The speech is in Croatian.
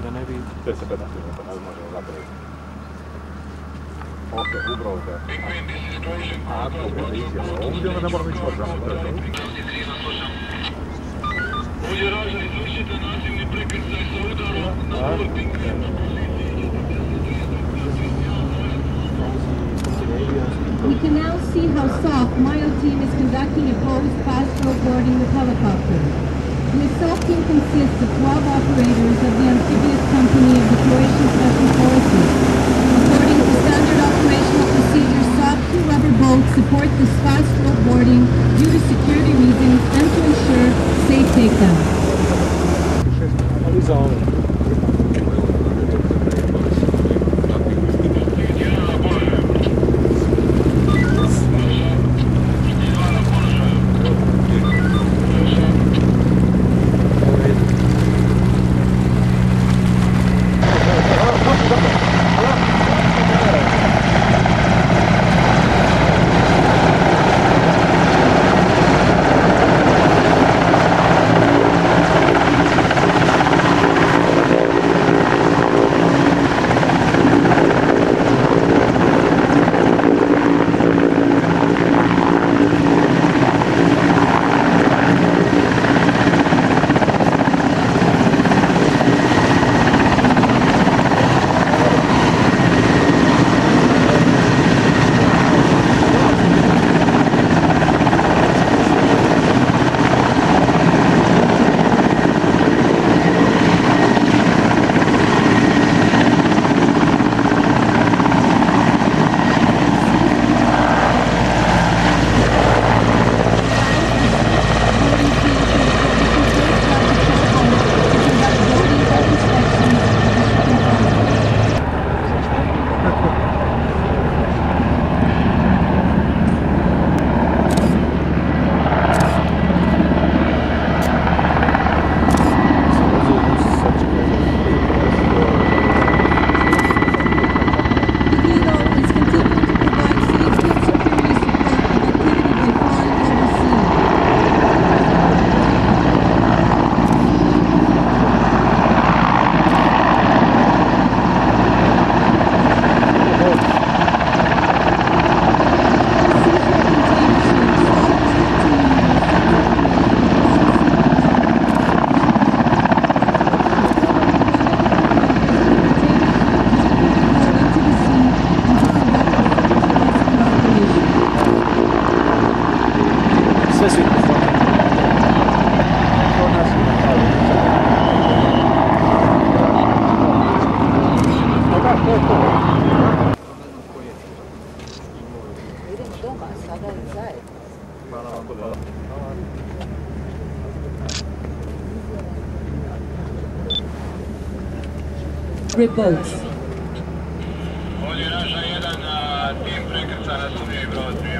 da ne bi... 10-15 minuta, ne možemo zapraviti. Ok, ubravo te. Ako bude izjava ovdje, onda ne moramo ići odbrano. Ovdje Raža, izvršite nasilni prekrcaj sa udarom na boarding. We can now see how SOF, Mayo team, is conducting opposed fast-rope boarding with helicopter. The assault team consists of 12 operators of the amphibious company of the Croatian Special Forces. According to standard operational procedures, SOF 2 rubber boats support this fast-rope boarding due to security reasons and to ensure safe takedown. Boats. Ovdje Raža 1, tim prekrca na sumnjivi brod.